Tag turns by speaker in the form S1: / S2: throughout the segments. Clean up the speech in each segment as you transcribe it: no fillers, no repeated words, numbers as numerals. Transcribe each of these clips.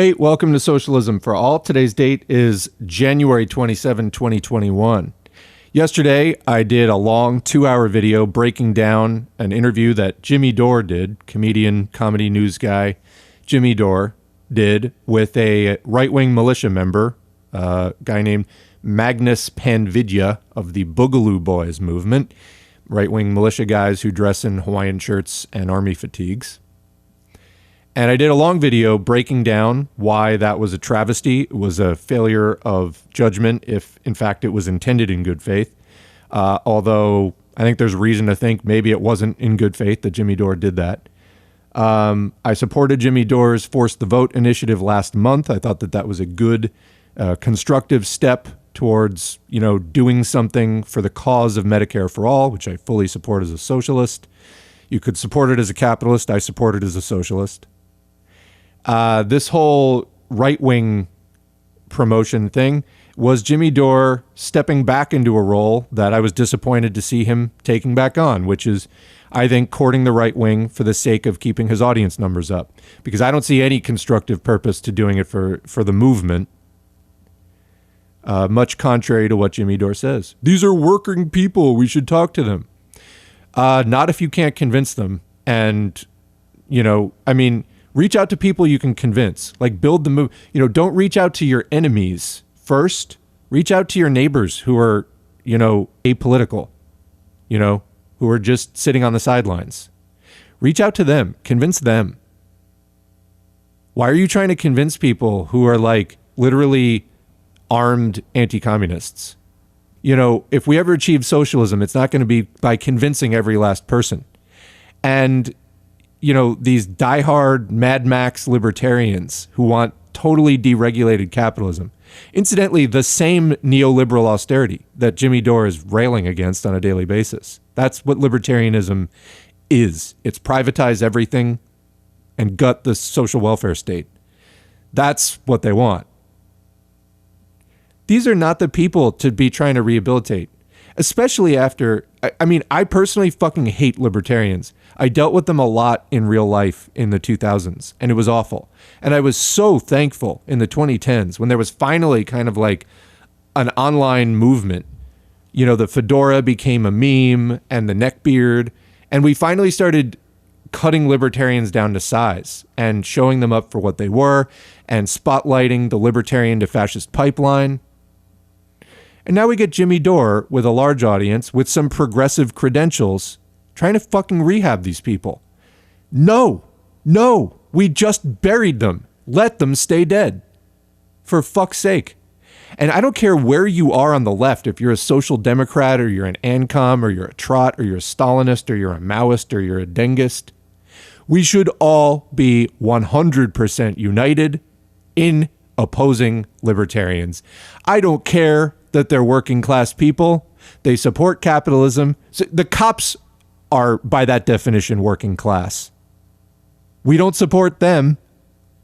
S1: Hey, welcome to Socialism for All. Today's date is January 27, 2021. Yesterday, I did a long 2-hour video breaking down an interview that Jimmy Dore did, comedian, comedy news guy Jimmy Dore did with a right-wing militia member, a guy named Magnus Panvidya of the Boogaloo Boys movement, right-wing militia guys who dress in Hawaiian shirts and army fatigues. And I did a long video breaking down why that was a travesty. It was a failure of judgment if, in fact, it was intended in good faith. Although I think there's reason to think maybe it wasn't in good faith that Jimmy Dore did that. I supported Jimmy Dore's Force the Vote initiative last month. I thought that that was a good, constructive step towards, doing something for the cause of Medicare for all, which I fully support as a socialist. You could support it as a capitalist. I support it as a socialist. This whole right-wing promotion thing was Jimmy Dore stepping back into a role that I was disappointed to see him taking back on, which is, I think, courting the right wing for the sake of keeping his audience numbers up. Because I don't see any constructive purpose to doing it for the movement, much contrary to what Jimmy Dore says. These are working people. We should talk to them. Not if you can't convince them. And, reach out to people you can convince. Like, build the move. Don't reach out to your enemies first. Reach out to your neighbors who are, apolitical, who are just sitting on the sidelines. Reach out to them. Convince them. Why are you trying to convince people who are, like, literally armed anti-communists? If we ever achieve socialism, it's not going to be by convincing every last person. And these diehard Mad Max libertarians who want totally deregulated capitalism. Incidentally, the same neoliberal austerity that Jimmy Dore is railing against on a daily basis. That's what libertarianism is. It's privatize everything and gut the social welfare state. That's what they want. These are not the people to be trying to rehabilitate, especially after, I personally fucking hate libertarians. I dealt with them a lot in real life in the 2000s, and it was awful. And I was so thankful in the 2010s when there was finally kind of like an online movement. The fedora became a meme and the neckbeard, and we finally started cutting libertarians down to size and showing them up for what they were and spotlighting the libertarian to fascist pipeline. And now we get Jimmy Dore with a large audience with some progressive credentials trying to fucking rehab these people. No, we just buried them. Let them stay dead. For fuck's sake. And I don't care where you are on the left, if you're a social democrat or you're an AnCap or you're a trot or you're a Stalinist or you're a Maoist or you're a Dengist. We should all be 100% united in opposing libertarians. I don't care that they're working class people. They support capitalism. So the cops are, by that definition, working class. We don't support them.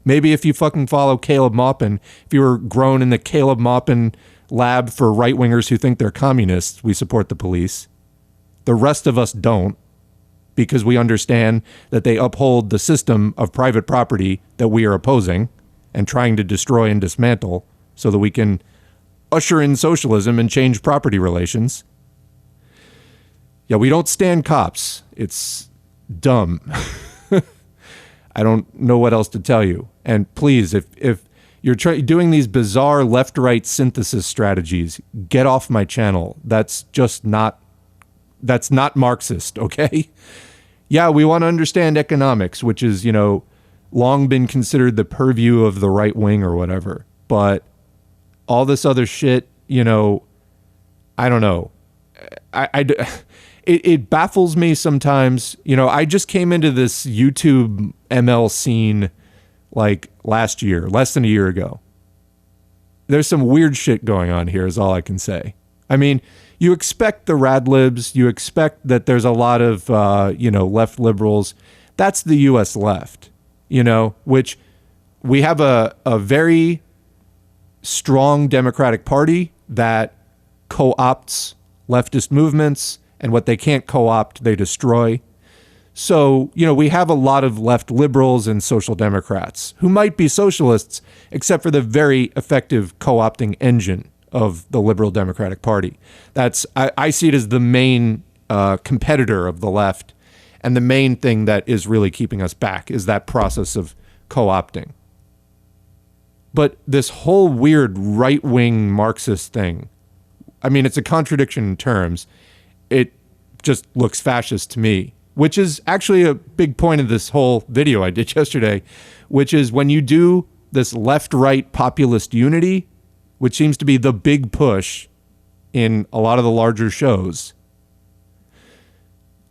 S1: Maybe if you fucking follow Caleb Maupin, if you were grown in the Caleb Maupin lab for right-wingers who think they're communists, we support the police. The rest of us don't, because we understand that they uphold the system of private property that we are opposing and trying to destroy and dismantle so that we can usher in socialism and change property relations. Yeah, we don't stand cops. It's dumb. I don't know what else to tell you. And please, if you're doing these bizarre left-right synthesis strategies, get off my channel. That's not Marxist, okay? Yeah, we want to understand economics, which is, long been considered the purview of the right wing or whatever. But all this other shit, I don't know. It baffles me sometimes. I just came into this YouTube ML scene like last year, less than a year ago. There's some weird shit going on here is all I can say. You expect the rad libs. You expect that there's a lot of, left liberals. That's the U.S. left, which we have a very strong Democratic Party that co-opts leftist movements, and what they can't co-opt, they destroy. So, we have a lot of left liberals and social democrats who might be socialists, except for the very effective co-opting engine of the Liberal Democratic Party. I see it as the main competitor of the left, and the main thing that is really keeping us back is that process of co-opting. But this whole weird right-wing Marxist thing, I mean, it's a contradiction in terms. It just looks fascist to me, which is actually a big point of this whole video I did yesterday, which is when you do this left-right populist unity, which seems to be the big push in a lot of the larger shows,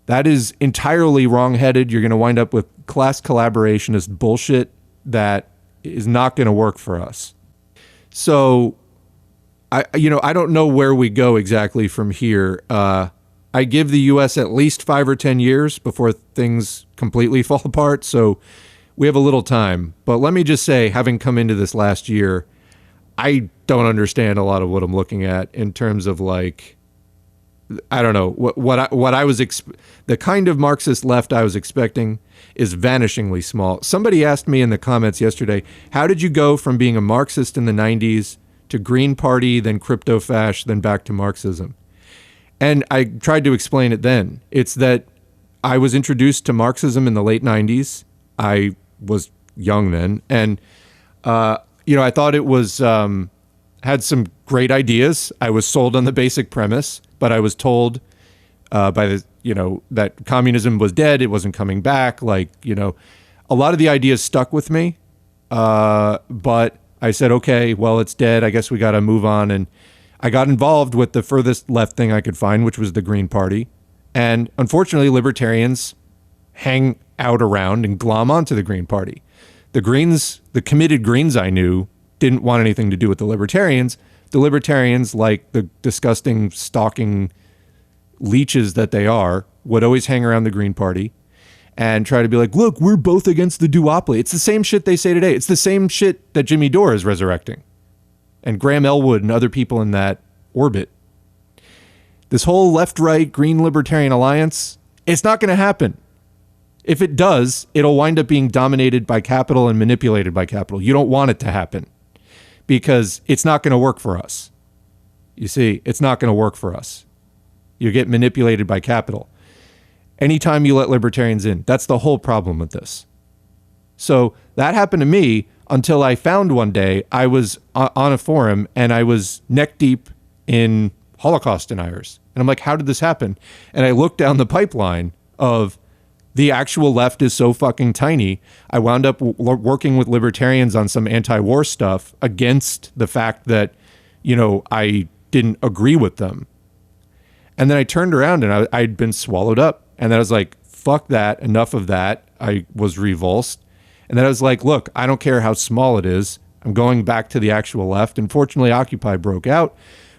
S1: that is entirely wrong-headed. You're going to wind up with class collaborationist bullshit that is not going to work for us. So, I don't know where we go exactly from here. I give the U.S. at least 5 or 10 years before things completely fall apart. So we have a little time. But let me just say, having come into this last year, I don't understand a lot of what I'm looking at in terms of like, I don't know what I was the kind of Marxist left I was expecting is vanishingly small. Somebody asked me in the comments yesterday, how did you go from being a Marxist in the 90s to Green Party, then crypto-fash, then back to Marxism? And I tried to explain it then. It's that I was introduced to Marxism in the late 90s. I was young then, and I thought it was had some great ideas. I was sold on the basic premise, but I was told by the that communism was dead. It wasn't coming back. A lot of the ideas stuck with me, but I said, okay, well, it's dead. I guess we got to move on. And I got involved with the furthest left thing I could find, which was the Green Party. And unfortunately, libertarians hang out around and glom onto the Green Party. The Greens, the committed Greens I knew, didn't want anything to do with the Libertarians. The Libertarians, like the disgusting, stalking leeches that they are, would always hang around the Green Party and try to be like, look, we're both against the duopoly. It's the same shit they say today. It's the same shit that Jimmy Dore is resurrecting, and Graham Elwood and other people in that orbit. This whole left-right Green Libertarian alliance, it's not going to happen. If it does, it'll wind up being dominated by capital and manipulated by capital. You don't want it to happen because it's not going to work for us. You see, it's not going to work for us. You get manipulated by capital. Anytime you let libertarians in, that's the whole problem with this. So that happened to me until I found one day I was on a forum and I was neck deep in Holocaust deniers. And I'm like, how did this happen? And I looked down the pipeline of the actual left is so fucking tiny. I wound up working with libertarians on some anti-war stuff against the fact that, I didn't agree with them. And then I turned around and I'd been swallowed up. And then I was like, fuck that. Enough of that. I was revulsed. And then I was like, look, I don't care how small it is. I'm going back to the actual left. And fortunately, Occupy broke out,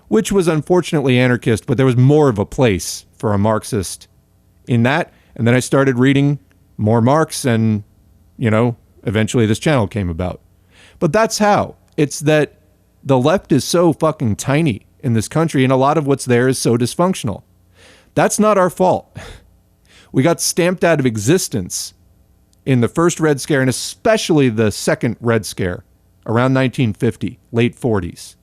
S1: which was unfortunately anarchist, but there was more of a place for a Marxist in that. And then I started reading more Marx and, eventually this channel came about. But that's how. It's that the left is so fucking tiny in this country, and a lot of what's there is so dysfunctional. That's not our fault. We got stamped out of existence in the first Red Scare, and especially the second Red Scare around 1950, late 40s.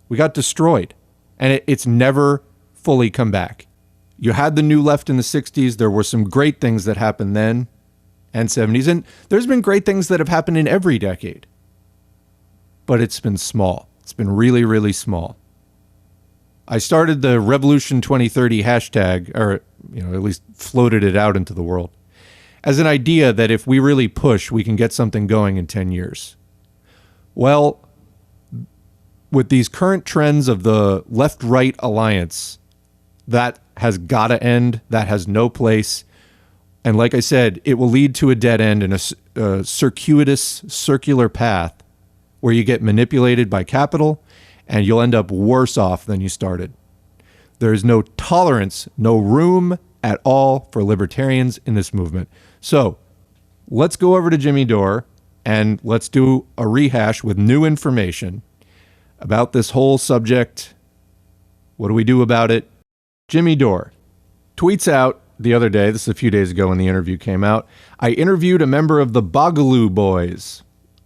S1: We got destroyed, and it's never fully come back. You had the new left in the 60s. There were some great things that happened then, and 70s, and there's been great things that have happened in every decade. But it's been small. It's been really, really small. I started the Revolution 2030 hashtag, or at least floated it out into the world, as an idea that if we really push, we can get something going in 10 years. Well, with these current trends of the left-right alliance, that has got to end. That has no place. And like I said, it will lead to a dead end and a circuitous, circular path where you get manipulated by capital and you'll end up worse off than you started. There is no tolerance, no room at all for libertarians in this movement. So let's go over to Jimmy Dore and let's do a rehash with new information about this whole subject. What do we do about it? Jimmy Dore tweets out the other day, this is a few days ago when the interview came out, I interviewed a member of the Boogaloo Boys.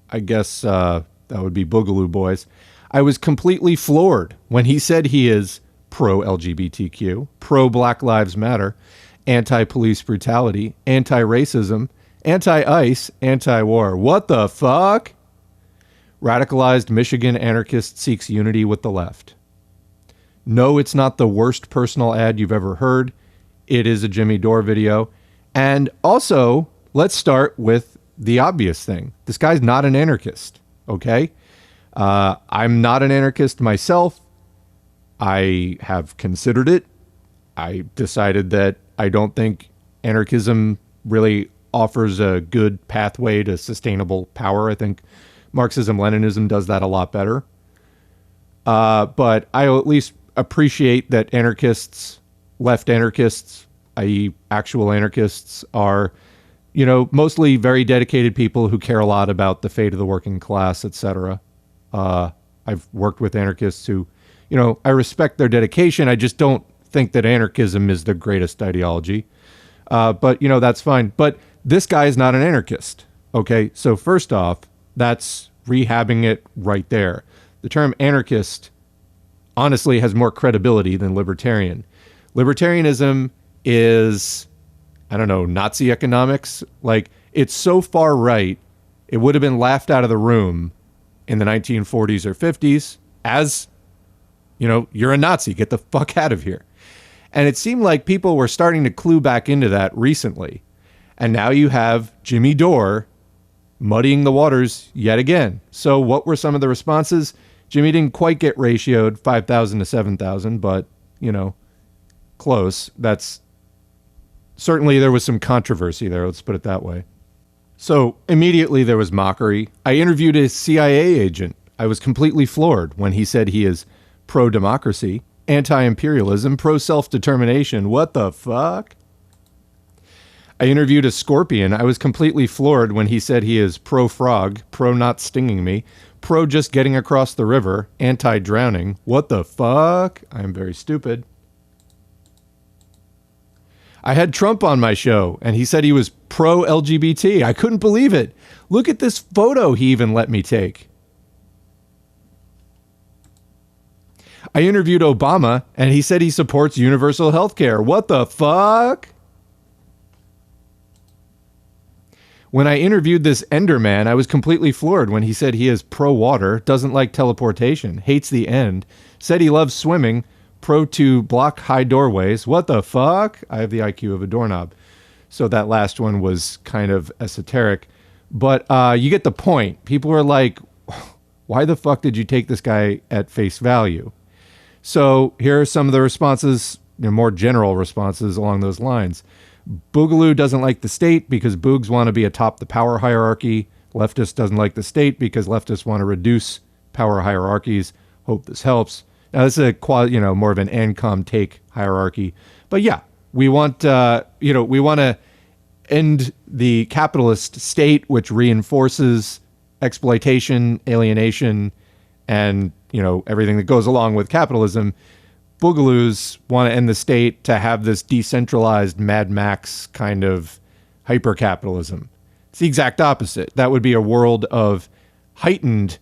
S1: I guess that would be Boogaloo Boys. I was completely floored when he said he is pro-LGBTQ, pro-Black Lives Matter, anti-police brutality, anti-racism, anti-ICE, anti-war. What the fuck? Radicalized Michigan anarchist seeks unity with the left. No, it's not the worst personal ad you've ever heard. It is a Jimmy Dore video. And also, let's start with the obvious thing. This guy's not an anarchist, okay? I'm not an anarchist myself. I have considered it. I decided that I don't think anarchism really offers a good pathway to sustainable power. I think Marxism-Leninism does that a lot better. But I at least appreciate that anarchists, left anarchists, i.e. actual anarchists, are, you know, mostly very dedicated people who care a lot about the fate of the working class, etc. I've worked with anarchists who, you know, I respect their dedication. I just don't think that anarchism is the greatest ideology. But, you know, that's fine. But this guy is not an anarchist. Okay, so first off, that's rehabbing it right there. The term anarchist honestly has more credibility than libertarian. Libertarianism is, I don't know, Nazi economics. Like, it's so far right, it would have been laughed out of the room in the 1940s or 50s as, you know, you're a Nazi, get the fuck out of here. And it seemed like people were starting to clue back into that recently. And now you have Jimmy Dore muddying the waters yet again. So what were some of the responses? Jimmy didn't quite get ratioed 5,000 to 7,000, but, you know, close. That's certainly, there was some controversy there. Let's put it that way. So immediately there was mockery. I interviewed a CIA agent. I was completely floored when he said he is pro-democracy, anti-imperialism, pro-self-determination. What the fuck? I interviewed a scorpion. I was completely floored when he said he is pro-frog, pro-not stinging me, pro-just getting across the river, anti-drowning. What the fuck? I am very stupid. I had Trump on my show, and he said he was pro-LGBT. I couldn't believe it. Look at this photo he even let me take. I interviewed Obama, and he said he supports universal health care. What the fuck? When I interviewed this Enderman, I was completely floored when he said he is pro-water, doesn't like teleportation, hates the end, said he loves swimming, pro to block high doorways. What the fuck? I have the IQ of a doorknob. So that last one was kind of esoteric. But you get the point. People are like, why the fuck did you take this guy at face value? So here are some of the responses, you know, more general responses along those lines. Boogaloo doesn't like the state because boogs want to be atop the power hierarchy. Leftist doesn't like the state because leftists want to reduce power hierarchies. Hope this helps. Now, this is a more of an AnCap take hierarchy. But yeah, we want, we want to end the capitalist state, which reinforces exploitation, alienation, and, you know, everything that goes along with capitalism. Boogaloos want to end the state to have this decentralized Mad Max kind of hyper-capitalism. It's the exact opposite. That would be a world of heightened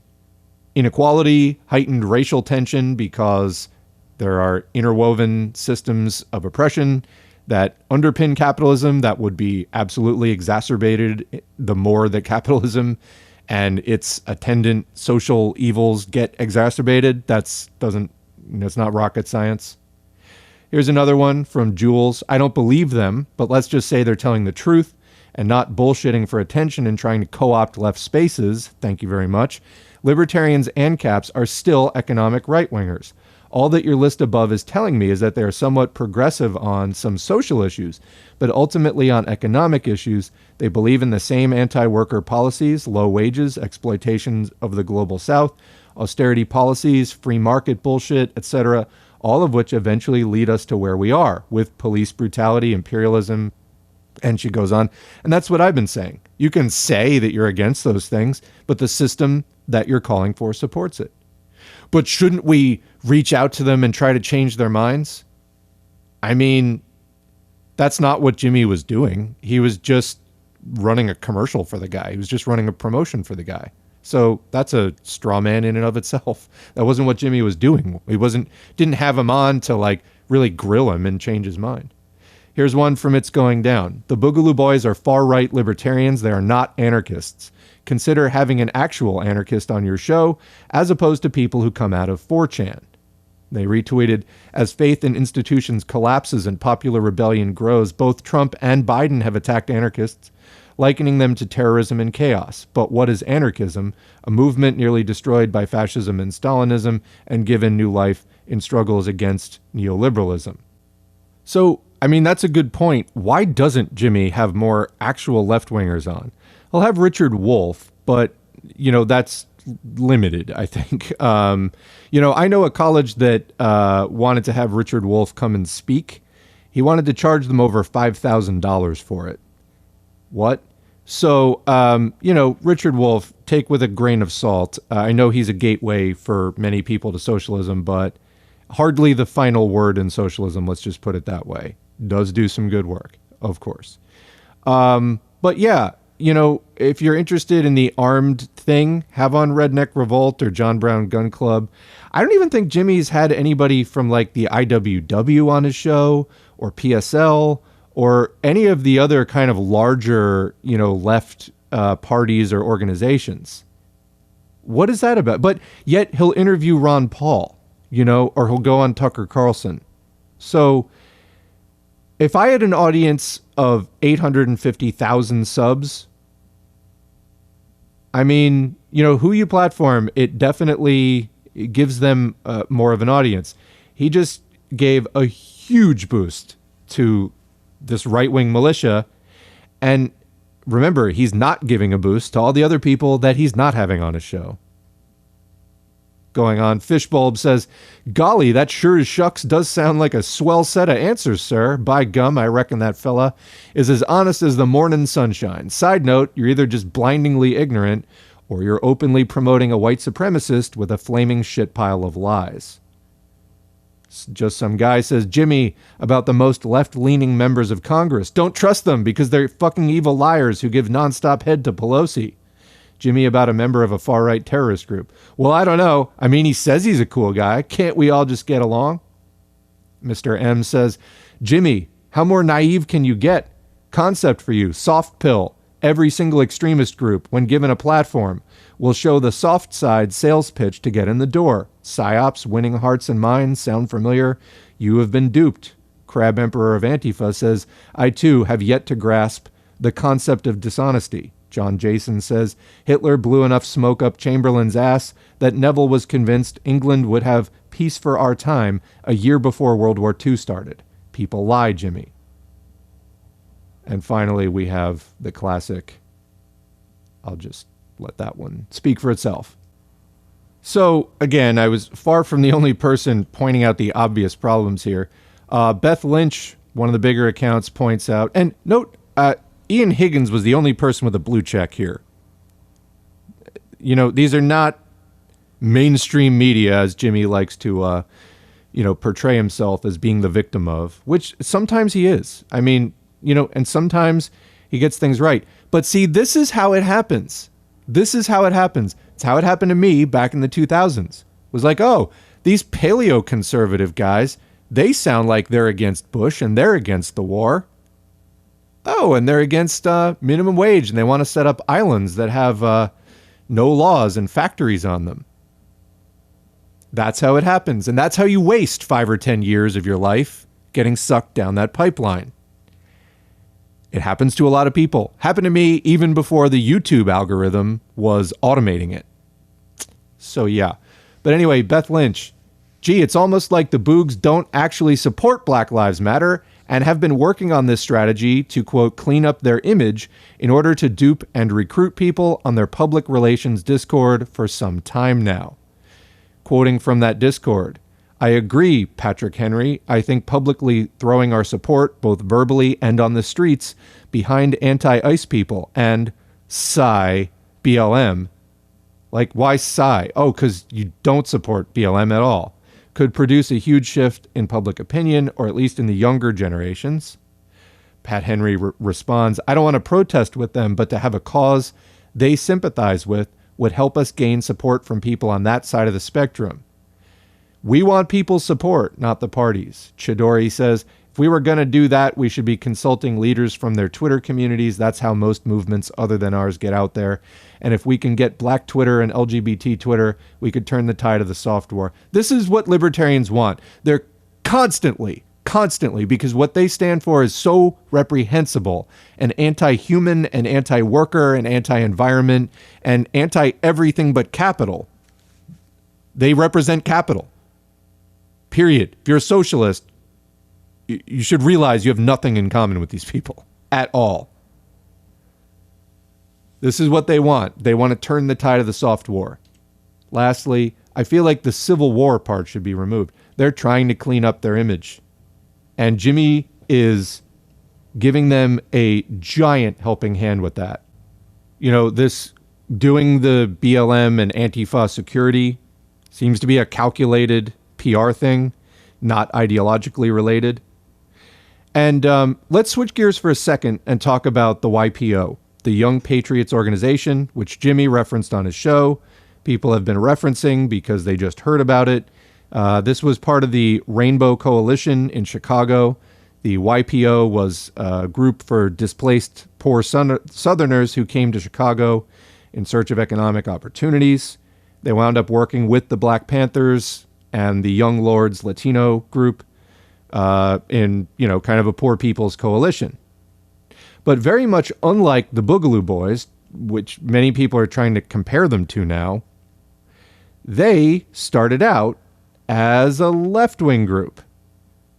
S1: inequality, heightened racial tension, because there are interwoven systems of oppression that underpin capitalism that would be absolutely exacerbated the more that capitalism and its attendant social evils get exacerbated. It's not rocket science. Here's another one from Jules. I don't believe them, but let's just say they're telling the truth and not bullshitting for attention and trying to co-opt left spaces. Thank you very much. Libertarians and AnCaps are still economic right-wingers. All that your list above is telling me is that they are somewhat progressive on some social issues, but ultimately on economic issues, they believe in the same anti-worker policies, low wages, exploitation of the global south, austerity policies, free market bullshit, etc., all of which eventually lead us to where we are, with police brutality, imperialism, and she goes on. And that's what I've been saying. You can say that you're against those things, but the system that you're calling for supports it. But shouldn't we reach out to them and try to change their minds? I mean, That's not what Jimmy was doing. He was just running a commercial for the guy. He was just running a promotion for the guy. So that's a straw man in and of itself. That wasn't what Jimmy was doing. Didn't have him on to like really grill him and change his mind. Here's one from It's Going Down. The Boogaloo Boys are far-right libertarians. They are not anarchists. Consider having an actual anarchist on your show as opposed to people who come out of 4chan. They retweeted, as faith in institutions collapses and popular rebellion grows, both Trump and Biden have attacked anarchists, likening them to terrorism and chaos. But what is anarchism? A movement nearly destroyed by fascism and Stalinism and given new life in struggles against neoliberalism. So, I mean, that's a good point. Why doesn't Jimmy have more actual left-wingers on? He'll have Richard Wolff, but, you know, that's limited, I think. You know, I know a college that wanted to have Richard Wolff come and speak. He wanted to charge them over $5,000 for it. What? So, you know, Richard Wolff, take with a grain of salt. I know he's a gateway for many people to socialism, but hardly the final word in socialism, let's just put it that way. Does do some good work, of course. But yeah, you know, if you're interested in the armed thing, have on Redneck Revolt or John Brown Gun Club. I don't even think Jimmy's had anybody from like the IWW on his show or PSL or any of the other kind of larger, you know, left parties or organizations. What is that about? But yet he'll interview Ron Paul, you know, or he'll go on Tucker Carlson. So if I had an audience of 850,000 subs, I mean, you know, who you platform, it definitely gives them more of an audience. He just gave a huge boost to this right-wing militia. And remember, he's not giving a boost to all the other people that he's not having on his show. Going on, Fishbulb says, golly, that sure as shucks does sound like a swell set of answers, sir. By gum, I reckon that fella is as honest as the morning sunshine. Side note, you're either just blindingly ignorant or you're openly promoting a white supremacist with a flaming shit pile of lies. Just some guy says, Jimmy, about the most left-leaning members of Congress. Don't trust them because they're fucking evil liars who give nonstop head to Pelosi. Jimmy, about a member of a far-right terrorist group. Well, I don't know. I mean, he says he's a cool guy. Can't we all just get along? Mr. M says, Jimmy, how more naive can you get? Concept for you, soft pill. Every single extremist group, when given a platform, will show the soft side sales pitch to get in the door. PsyOps, winning hearts and minds, sound familiar? You have been duped. Crab Emperor of Antifa says, I too have yet to grasp the concept of dishonesty. John Jason says, Hitler blew enough smoke up Chamberlain's ass that Neville was convinced England would have peace for our time a year before World War II started. People lie, Jimmy. And finally, we have the classic. I'll just let that one speak for itself. So, again, I was far from the only person pointing out the obvious problems here. Beth Lynch, one of the bigger accounts, points out, and note, Ian Higgins was the only person with a blue check here. You know, these are not mainstream media, as Jimmy likes to, you know, portray himself as being the victim of, which sometimes he is. I mean, you know, and sometimes he gets things right. But see, this is how it happens. This is how it happens. It's how it happened to me back in the 2000s. It was like, oh, these paleo-conservative guys, they sound like they're against Bush and they're against the war. Oh, and they're against minimum wage, and they want to set up islands that have no laws and factories on them. That's how it happens, and that's how you waste 5 or 10 years of your life getting sucked down that pipeline. It happens to a lot of people. Happened to me even before the YouTube algorithm was automating it. So yeah. But anyway, Beth Lynch, gee, it's almost like the Boogs don't actually support Black Lives Matter and have been working on this strategy to, quote, clean up their image in order to dupe and recruit people on their public relations Discord for some time now. Quoting from that Discord, I agree, Patrick Henry. I think publicly throwing our support, both verbally and on the streets, behind anti-ICE people and Psy BLM. Like, why Psy? Oh, because you don't support BLM at all. Could produce a huge shift in public opinion, or at least in the younger generations. Pat Henry responds, I don't want to protest with them, but to have a cause they sympathize with would help us gain support from people on that side of the spectrum. We want people's support, not the parties. Chidori says, if we were going to do that, we should be consulting leaders from their Twitter communities. That's how most movements other than ours get out there. And if we can get Black Twitter and LGBT Twitter, we could turn the tide of the soft war. This is what libertarians want. They're constantly, because what they stand for is so reprehensible and anti-human and anti-worker and anti-environment and anti-everything but capital. They represent capital. Period. If you're a socialist, you should realize you have nothing in common with these people at all. This is what they want. They want to turn the tide of the soft war. Lastly, I feel like the Civil War part should be removed. They're trying to clean up their image. And Jimmy is giving them a giant helping hand with that. You know, this doing the BLM and Antifa security seems to be a calculated PR thing, not ideologically related. And let's switch gears for a second and talk about the YPO, the Young Patriots Organization, which Jimmy referenced on his show. People have been referencing because they just heard about it. This was part of the Rainbow Coalition in Chicago. The YPO was a group for displaced poor Southerners who came to Chicago in search of economic opportunities. They wound up working with the Black Panthers and the Young Lords Latino group in, kind of a poor people's coalition. But very much unlike the Boogaloo Boys, which many people are trying to compare them to now, they started out as a left-wing group.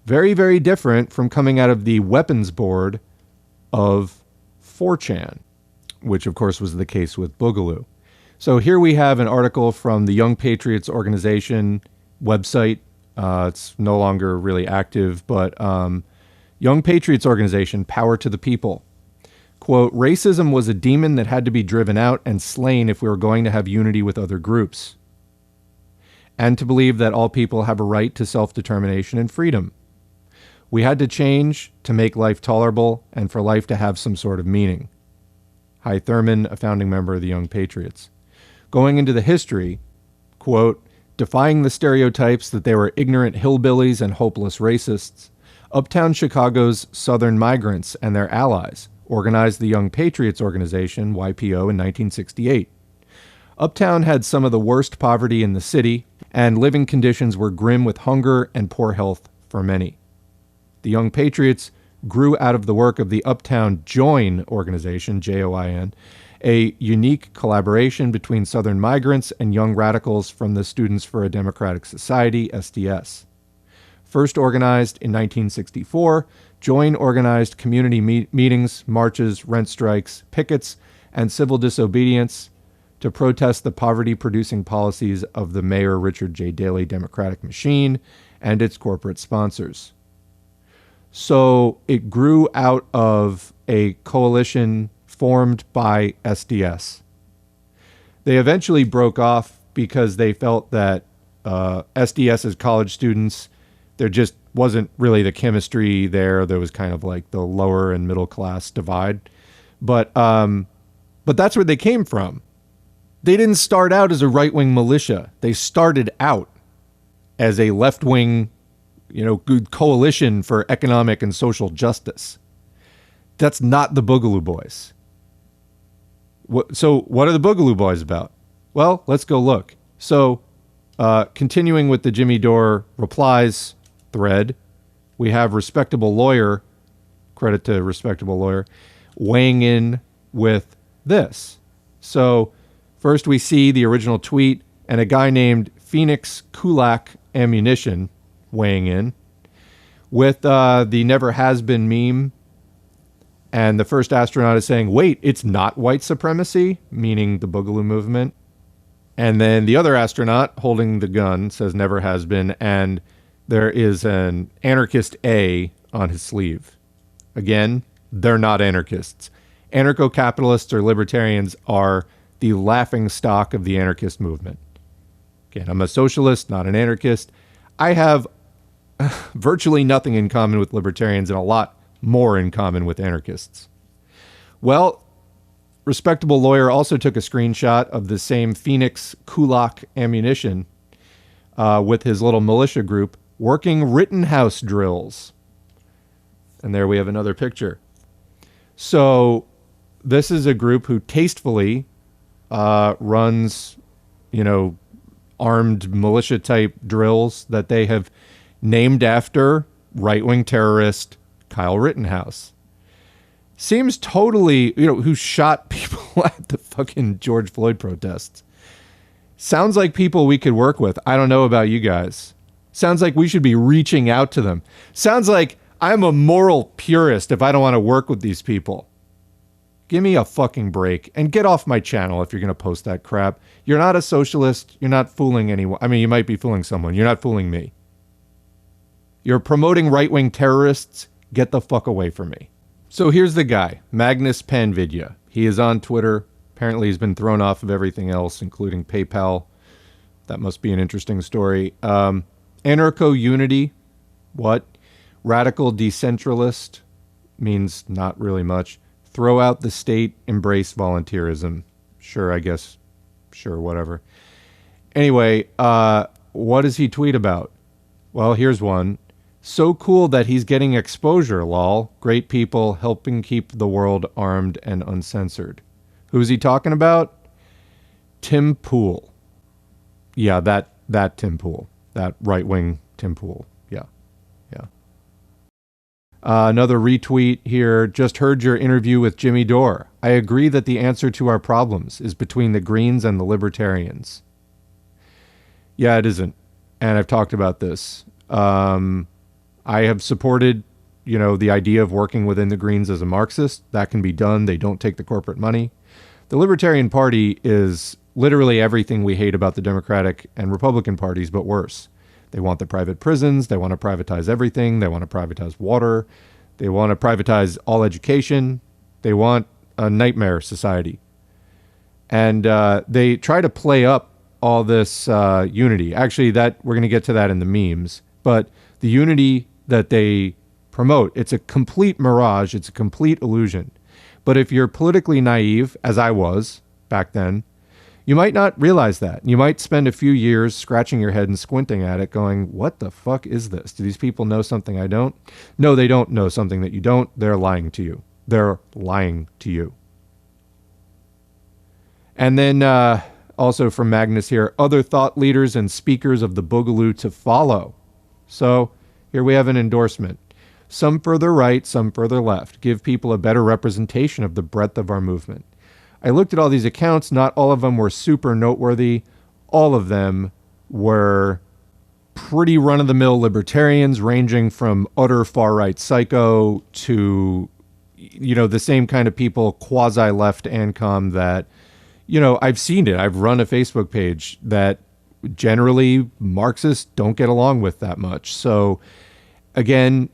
S1: Very, very different from coming out of the weapons board of 4chan, which of course was the case with Boogaloo. So here we have an article from the Young Patriots Organization website. It's no longer really active, but Young Patriots Organization, power to the people. Quote, racism was a demon that had to be driven out and slain if we were going to have unity with other groups. And to believe that all people have a right to self-determination and freedom. We had to change to make life tolerable and for life to have some sort of meaning. Hy Thurman, a founding member of the Young Patriots. Going into the history, quote, defying the stereotypes that they were ignorant hillbillies and hopeless racists, uptown Chicago's Southern migrants and their allies organized the Young Patriots Organization, YPO, in 1968. Uptown had some of the worst poverty in the city, and living conditions were grim with hunger and poor health for many. The Young Patriots grew out of the work of the Uptown Join organization, Join, a unique collaboration between Southern migrants and young radicals from the Students for a Democratic Society, SDS. First organized in 1964, Join organized community meetings, marches, rent strikes, pickets, and civil disobedience to protest the poverty-producing policies of the Mayor Richard J. Daley Democratic machine and its corporate sponsors. So it grew out of a coalition formed by SDS. They eventually broke off because they felt that SDS's college students, there just wasn't really the chemistry there. There was kind of like the lower and middle class divide. But that's where they came from. They didn't start out as a right-wing militia. They started out as a left-wing, good coalition for economic and social justice. That's not the Boogaloo Boys. So what are the Boogaloo Boys about? Well, let's go look. So continuing with the Jimmy Dore replies thread, we have Respectable Lawyer, credit to Respectable Lawyer, weighing in with this. So first we see the original tweet and a guy named Phoenix Kulak Ammunition weighing in with the never has been meme. And the first astronaut is saying, wait, it's not white supremacy, meaning the Boogaloo movement. And then the other astronaut holding the gun says never has been. And there is an anarchist A on his sleeve. Again, they're not anarchists. Anarcho-capitalists or libertarians are the laughing stock of the anarchist movement. Again, I'm a socialist, not an anarchist. I have virtually nothing in common with libertarians and a lot more in common with anarchists. Well, respectable lawyer also took a screenshot of the same Phoenix Kulak ammunition with his little militia group working Rittenhouse drills. And there we have another picture. So this is a group who tastefully runs, armed militia type drills that they have named after right-wing terrorist Kyle Rittenhouse. Seems totally, who shot people at the fucking George Floyd protests. Sounds like people we could work with. I don't know about you guys. Sounds like we should be reaching out to them. Sounds like I'm a moral purist if I don't want to work with these people. Give me a fucking break and get off my channel if you're going to post that crap. You're not a socialist. You're not fooling anyone. I mean, you might be fooling someone. You're not fooling me. You're promoting right-wing terrorists. Get the fuck away from me. So here's the guy, Magnus Panvidya. He is on Twitter. Apparently he's been thrown off of everything else, including PayPal. That must be an interesting story. Anarcho-unity. What? Radical decentralist. Means not really much. Throw out the state. Embrace volunteerism. Sure, I guess. Sure, whatever. Anyway, what does he tweet about? Well, here's one. So cool that he's getting exposure, lol. Great people helping keep the world armed and uncensored. Who's he talking about? Tim Pool. Yeah, that Tim Pool. That right-wing Tim Pool. Yeah. Another retweet here. Just heard your interview with Jimmy Dore. I agree that the answer to our problems is between the Greens and the Libertarians. Yeah, it isn't. And I've talked about this. I have supported, the idea of working within the Greens as a Marxist. That can be done. They don't take the corporate money. The Libertarian Party is literally everything we hate about the Democratic and Republican parties, but worse. They want the private prisons. They want to privatize everything. They want to privatize water. They want to privatize all education. They want a nightmare society. And they try to play up all this unity. Actually, we're going to get to that in the memes. But the unity that they promote, it's a complete mirage. It's a complete illusion. But if you're politically naive, as I was back then, you might not realize that. You might spend a few years scratching your head and squinting at it going, what the fuck is this? Do these people know something I don't? No, they don't know something that you don't. They're lying to you. They're lying to you. And then also from Magnus here, other thought leaders and speakers of the Boogaloo to follow. So here we have an endorsement. Some further right, some further left. Give people a better representation of the breadth of our movement. I looked at all these accounts. Not all of them were super noteworthy. All of them were pretty run-of-the-mill libertarians, ranging from utter far-right psycho to, the same kind of people, quasi-left ANCOM that, I've seen it. I've run a Facebook page that generally Marxists don't get along with that much. So, again,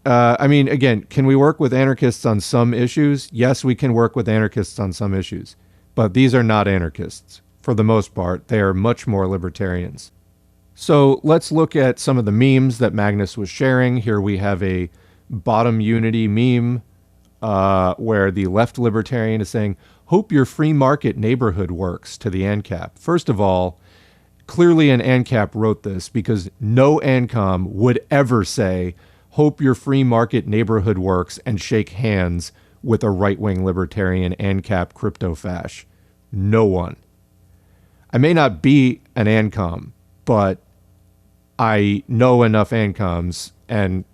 S1: can we work with anarchists on some issues? Yes, we can work with anarchists on some issues. But these are not anarchists. For the most part, they are much more libertarians. So let's look at some of the memes that Magnus was sharing. Here we have a bottom unity meme where the left libertarian is saying, hope your free market neighborhood works, to the AnCap. First of all, clearly an AnCap wrote this because no ANCOM would ever say, hope your free market neighborhood works and shake hands with a right-wing libertarian AnCap crypto fash. No one. I may not be an ANCOM, but I know enough ANCOMs and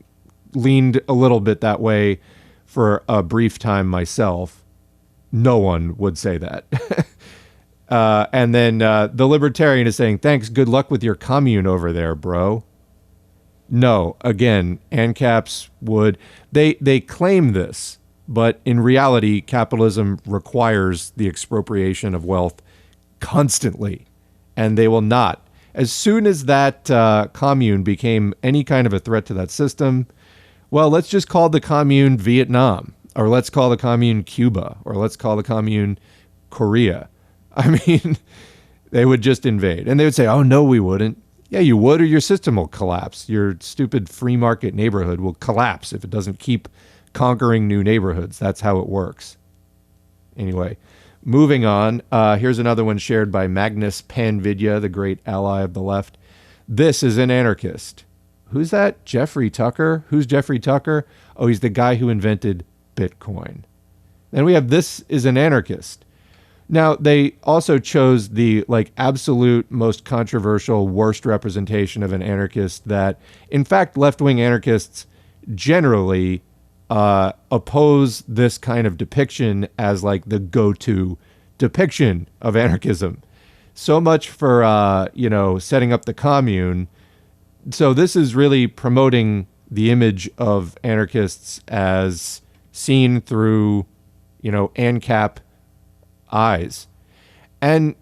S1: leaned a little bit that way for a brief time myself. No one would say that. And then the libertarian is saying, thanks, good luck with your commune over there, bro. No, again, ANCAPs would, they claim this, but in reality, capitalism requires the expropriation of wealth constantly, and they will not. As soon as that commune became any kind of a threat to that system, well, let's just call the commune Vietnam, or let's call the commune Cuba, or let's call the commune Korea. I mean, they would just invade, and they would say, oh, no, we wouldn't. Yeah, you would, or your system will collapse. Your stupid free market neighborhood will collapse if it doesn't keep conquering new neighborhoods. That's how it works. Anyway, moving on. Here's another one shared by Magnus Panvidya, the great ally of the left. This is an anarchist. Who's that? Jeffrey Tucker? Who's Jeffrey Tucker? Oh, he's the guy who invented Bitcoin. Then we have this is an anarchist. Now, they also chose the absolute most controversial, worst representation of an anarchist that, in fact, left-wing anarchists generally oppose this kind of depiction as the go-to depiction of anarchism. So much for, setting up the commune. So this is really promoting the image of anarchists as seen through, AnCap eyes. And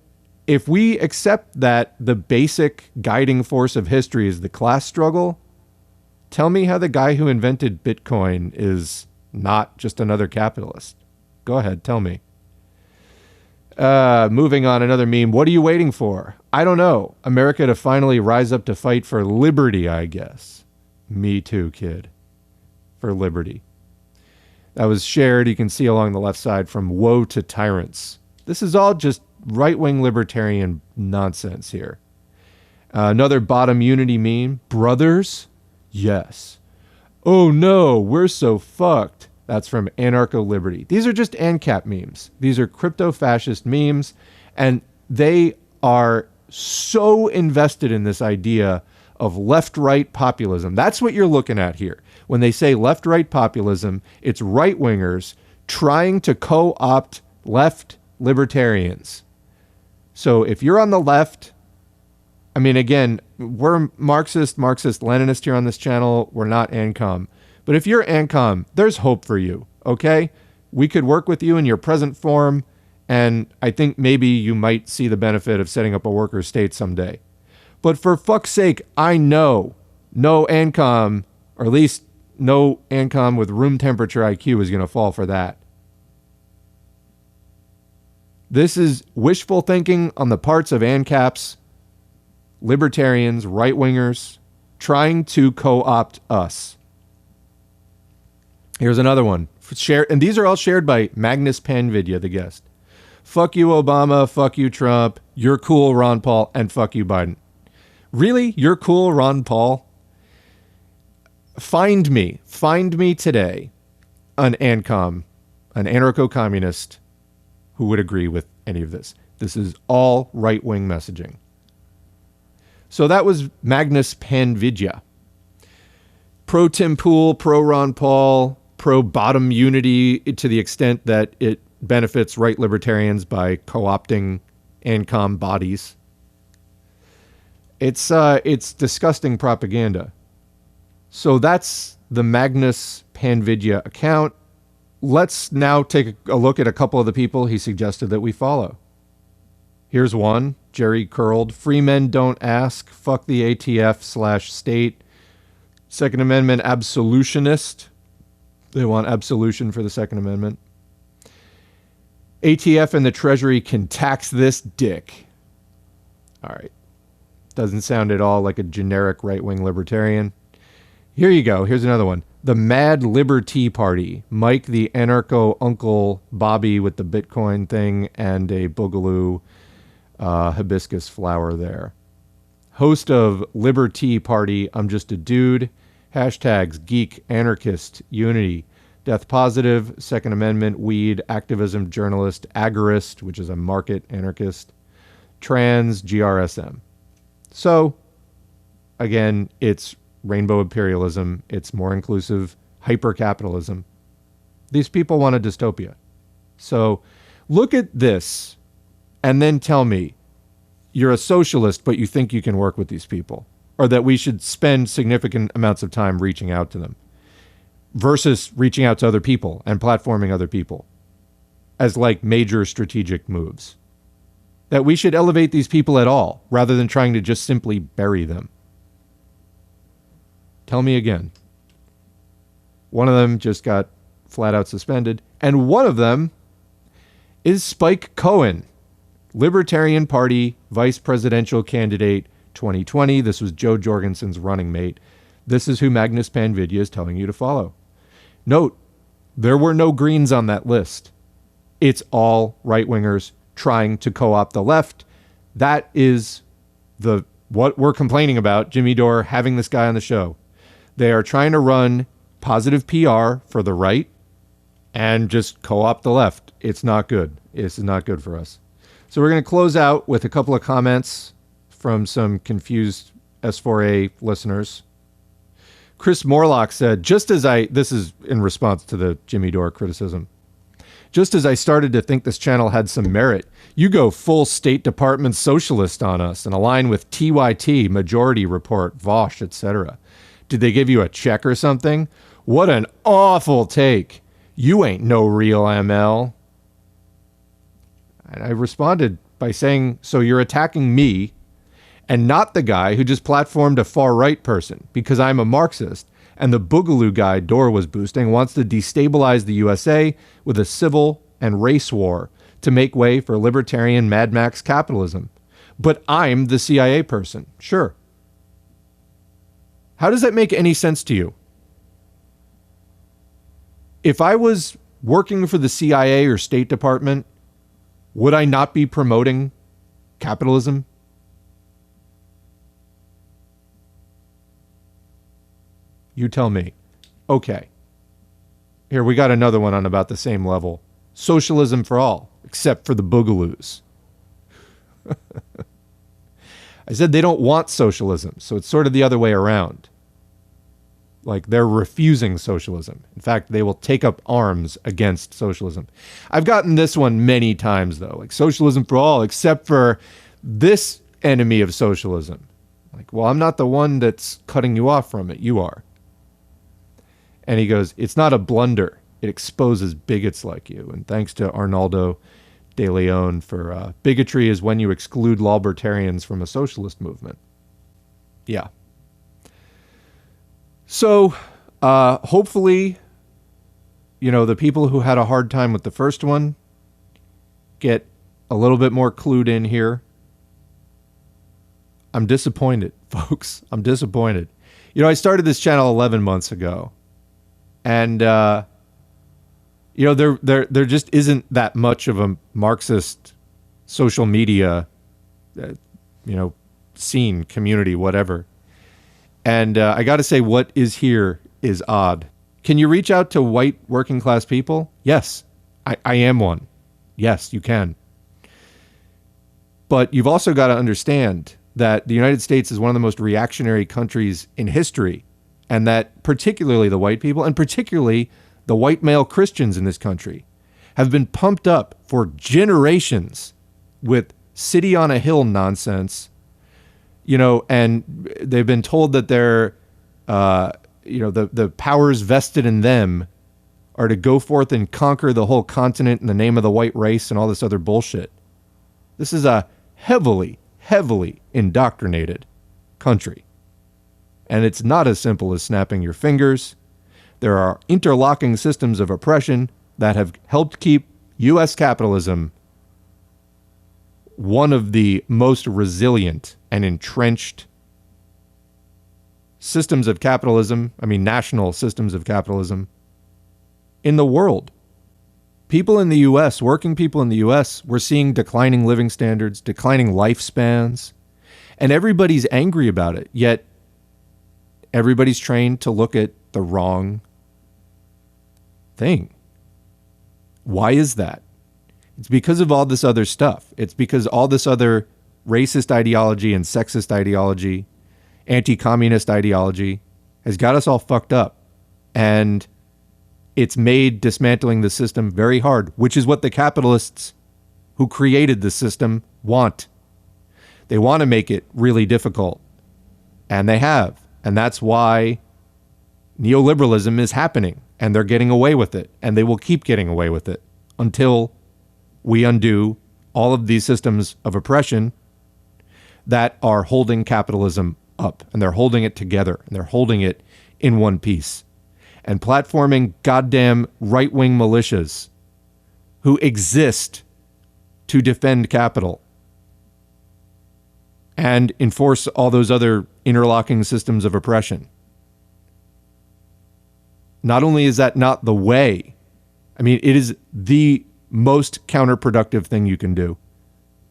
S1: if we accept that the basic guiding force of history is the class struggle, tell me how the guy who invented Bitcoin is not just another capitalist. Go ahead, tell me. Moving on, another meme. What are you waiting for? I don't know. America to finally rise up to fight for liberty, I guess. Me too, kid. For liberty. That was shared, you can see along the left side, from Woe to Tyrants. This is all just right-wing libertarian nonsense here. Another bottom unity meme. Brothers? Yes. Oh no, we're so fucked. That's from Anarcho-Liberty. These are just AnCap memes. These are crypto-fascist memes, and they are so invested in this idea of left-right populism. That's what you're looking at here. When they say left-right populism, it's right-wingers trying to co-opt left libertarians. So if you're on the left, I mean, again, we're Marxist-Leninist here on this channel. We're not ANCOM. But if you're ANCOM, there's hope for you, okay? We could work with you in your present form, and I think maybe you might see the benefit of setting up a worker state someday. But for fuck's sake, I know no ANCOM, or at least no ANCOM with room temperature IQ is going to fall for that. This is wishful thinking on the parts of ANCAPs, libertarians, right-wingers, trying to co-opt us. Here's another one. And these are all shared by Magnus Panvidya, the guest. Fuck you, Obama. Fuck you, Trump. You're cool, Ron Paul. And fuck you, Biden. Really? You're cool, Ron Paul? Find me today an ANCOM, an anarcho-communist who would agree with any of this. This is all right-wing messaging. So that was Magnus Panvidya. Pro Tim Pool, pro Ron Paul, pro bottom unity to the extent that it benefits right libertarians by co-opting ANCOM bodies. It's disgusting propaganda. So that's the Magnus Panvidya account. Let's now take a look at a couple of the people he suggested that we follow. Here's one, Jerry Curled. Free men don't ask. Fuck the ATF/state. Second Amendment absolutionist. They want absolution for the Second Amendment. ATF and the Treasury can tax this dick. All right. Doesn't sound at all like a generic right-wing libertarian. Here you go. Here's another one. The Mad Liberty Party. Mike, the anarcho uncle, Bobby with the Bitcoin thing, and a Boogaloo hibiscus flower there. Host of Liberty Party, I'm just a dude. Hashtags geek, anarchist, unity, death positive, Second Amendment, weed, activism, journalist, agorist, which is a market anarchist, trans, GRSM. So, again, it's rainbow imperialism. It's more inclusive hyper-capitalism. These people want a dystopia. So look at this and then tell me you're a socialist, but you think you can work with these people, or that we should spend significant amounts of time reaching out to them versus reaching out to other people and platforming other people as major strategic moves. That we should elevate these people at all rather than trying to just simply bury them. Tell me again. One of them just got flat out suspended, and one of them is Spike Cohen, Libertarian Party vice presidential candidate 2020. This was Joe Jorgensen's running mate. This is who Magnus Panvidya is telling you to follow. Note, there were no Greens on that list. It's all right-wingers trying to co-opt the left. That is what we're complaining about, Jimmy Dore having this guy on the show. They are trying to run positive PR for the right and just co-opt the left. It's not good. It's not good for us. So we're going to close out with a couple of comments from some confused S4A listeners. Chris Morlock said, this is in response to the Jimmy Dore criticism, just as I started to think this channel had some merit, you go full State Department socialist on us and align with TYT, Majority Report, Vosh, etc. Did they give you a check or something? What an awful take. You ain't no real ML. And I responded by saying, so you're attacking me and not the guy who just platformed a far-right person because I'm a Marxist, and the Boogaloo guy Dore was boosting wants to destabilize the USA with a civil and race war to make way for libertarian Mad Max capitalism. But I'm the CIA person. Sure. How does that make any sense to you? If I was working for the CIA or State Department, would I not be promoting capitalism? You tell me. Okay. Here, we got another one on about the same level. Socialism for all, except for the Boogaloos. I said they don't want socialism, so it's sort of the other way around. Like, they're refusing socialism. In fact, they will take up arms against socialism. I've gotten this one many times, though. Like, socialism for all, except for this enemy of socialism. Like, well, I'm not the one that's cutting you off from it. You are. And he goes, it's not a blunder. It exposes bigots like you. And thanks to Arnaldo de Leon for bigotry is when you exclude libertarians from a socialist movement. Yeah. So hopefully, the people who had a hard time with the first one get a little bit more clued in here. I'm disappointed, folks. I'm disappointed. I started this channel 11 months ago. And, there just isn't that much of a Marxist social media, scene, community, whatever. And I got to say, what is here is odd. Can you reach out to white working class people? Yes, I am one. Yes, you can. But you've also got to understand that the United States is one of the most reactionary countries in history. And that particularly the white people, and particularly the white male Christians in this country, have been pumped up for generations with city on a hill nonsense, and they've been told that they're, the powers vested in them are to go forth and conquer the whole continent in the name of the white race and all this other bullshit. This is a heavily, heavily indoctrinated country. And it's not as simple as snapping your fingers. There are interlocking systems of oppression that have helped keep U.S. capitalism one of the most resilient and entrenched systems of capitalism, national systems of capitalism, in the world. People in the U.S., working people in the U.S., we're seeing declining living standards, declining lifespans, and everybody's angry about it, yet everybody's trained to look at the wrong thing. Why is that? It's because of all this other stuff. It's because all this other racist ideology and sexist ideology, anti-communist ideology has got us all fucked up. And it's made dismantling the system very hard, which is what the capitalists who created the system want. They want to make it really difficult. And they have. And that's why neoliberalism is happening, and they're getting away with it, and they will keep getting away with it until we undo all of these systems of oppression that are holding capitalism up, and they're holding it together, and they're holding it in one piece. And platforming goddamn right-wing militias who exist to defend capital and enforce all those other interlocking systems of oppression. Not only is that not the way, I mean, it is the most counterproductive thing you can do.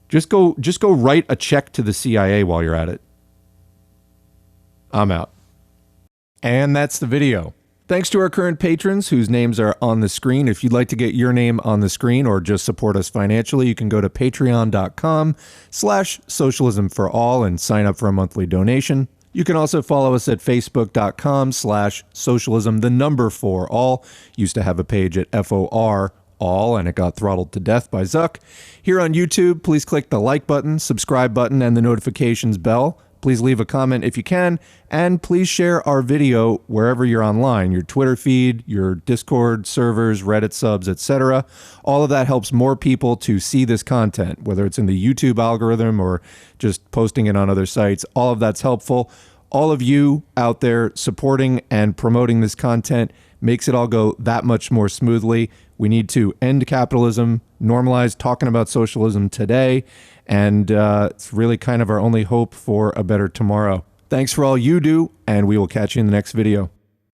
S1: Just go write a check to the CIA while you're at it. I'm out. And that's the video. Thanks to our current patrons whose names are on the screen. If you'd like to get your name on the screen or just support us financially, you can go to patreon.com/socialismforall and sign up for a monthly donation. You can also follow us at facebook.com/socialism4all. Used to have a page at FOR all, and it got throttled to death by Zuck. Here on YouTube, please click the like button, subscribe button, and the notifications bell. Please leave a comment if you can, and please share our video wherever you're online, your Twitter feed, your Discord servers, Reddit subs, etc. All of that helps more people to see this content, whether it's in the YouTube algorithm or just posting it on other sites. All of that's helpful. All of you out there supporting and promoting this content makes it all go that much more smoothly. We need to end capitalism, normalize talking about socialism today, and it's really kind of our only hope for a better tomorrow. Thanks for all you do, and we will catch you in the next video.